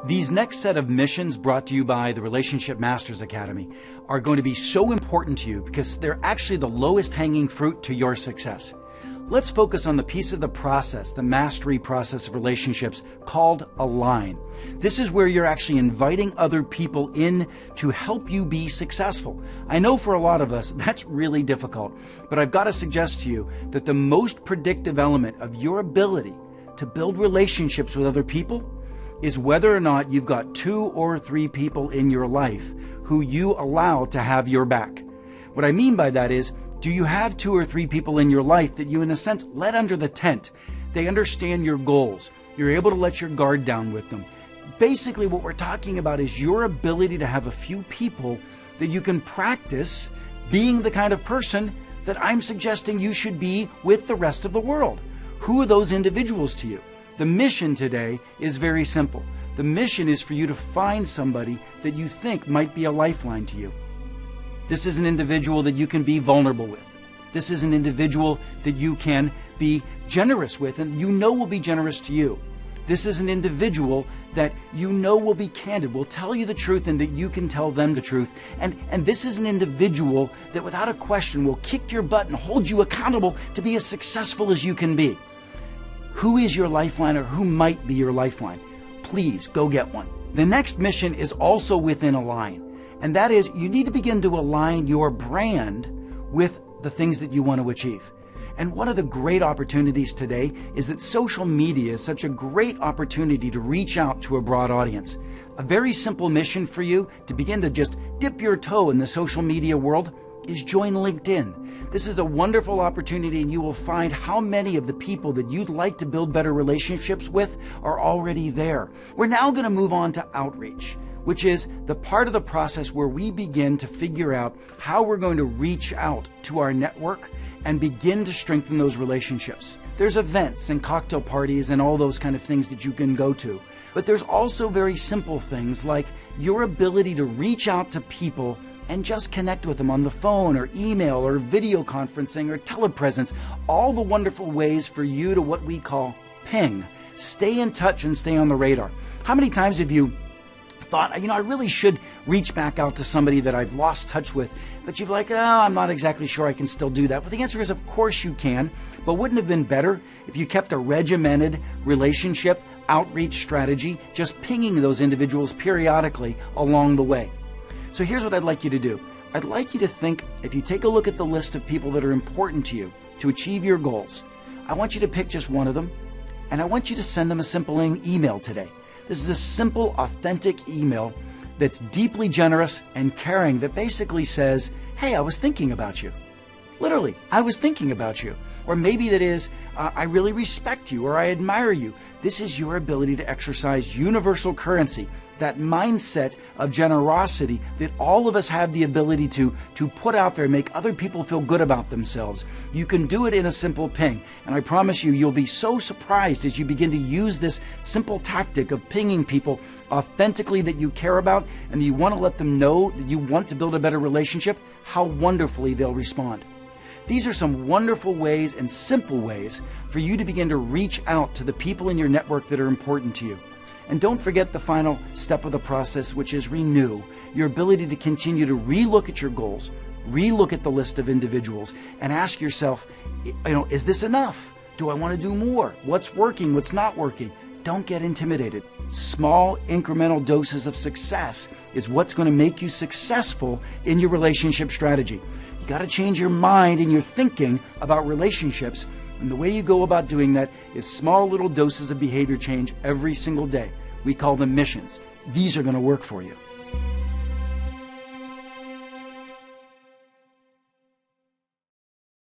These next set of missions brought to you by the Relationship Masters Academy are going to be so important to you because they're actually the lowest hanging fruit to your success. Let's focus on the piece of the process, the mastery process of relationships called Align. This is where you're actually inviting other people in to help you be successful. I know for a lot of us that's really difficult, but I've got to suggest to you that the most predictive element of your ability to build relationships with other people is whether or not you've got 2 or 3 people in your life who you allow to have your back. What I mean by that is, do you have 2 or 3 people in your life that you, in a sense, let under the tent? They understand your goals. You're able to let your guard down with them. Basically, what we're talking about is your ability to have a few people that you can practice being the kind of person that I'm suggesting you should be with the rest of the world. Who are those individuals to you? The mission today is very simple. The mission is for you to find somebody that you think might be a lifeline to you. This is an individual that you can be vulnerable with. This is an individual that you can be generous with and you know will be generous to you. This is an individual that you know will be candid, will tell you the truth and that you can tell them the truth. And this is an individual that without a question will kick your butt and hold you accountable to be as successful as you can be. Who is your lifeline or who might be your lifeline? Please go get one. The next mission is also within Align, and that is you need to begin to align your brand with the things that you want to achieve. And one of the great opportunities today is that social media is such a great opportunity to reach out to a broad audience. A very simple mission for you to begin to just dip your toe in the social media world is join LinkedIn. This is a wonderful opportunity and you will find how many of the people that you'd like to build better relationships with are already there. We're now going to move on to outreach, which is the part of the process where we begin to figure out how we're going to reach out to our network and begin to strengthen those relationships. There's events and cocktail parties and all those kind of things that you can go to. But there's also very simple things like your ability to reach out to people and just connect with them on the phone or email or video conferencing or telepresence. All the wonderful ways for you to what we call ping. Stay in touch and stay on the radar. How many times have you thought, I really should reach back out to somebody that I've lost touch with, but you're like, I'm not exactly sure I can still do that. Well, the answer is, of course you can, but wouldn't it have been better if you kept a regimented relationship outreach strategy, just pinging those individuals periodically along the way? So here's what I'd like you to do. I'd like you to think, if you take a look at the list of people that are important to you to achieve your goals, I want you to pick just one of them, and I want you to send them a simple email today. This is a simple, authentic email that's deeply generous and caring that basically says, hey, I was thinking about you. Literally, I was thinking about you. Or maybe that is, I really respect you or I admire you. This is your ability to exercise universal currency, that mindset of generosity that all of us have the ability to put out there and make other people feel good about themselves. You can do it in a simple ping. And I promise you, you'll be so surprised as you begin to use this simple tactic of pinging people authentically that you care about and that you want to let them know that you want to build a better relationship, how wonderfully they'll respond. These are some wonderful ways and simple ways for you to begin to reach out to the people in your network that are important to you. And don't forget the final step of the process, which is renew. Your ability to continue to relook at your goals, relook at the list of individuals, and ask yourself, is this enough? Do I want to do more? What's working? What's not working? Don't get intimidated. Small incremental doses of success is what's going to make you successful in your relationship strategy. You got to change your mind and your thinking about relationships. And the way you go about doing that is small little doses of behavior change every single day. We call them missions. These are going to work for you.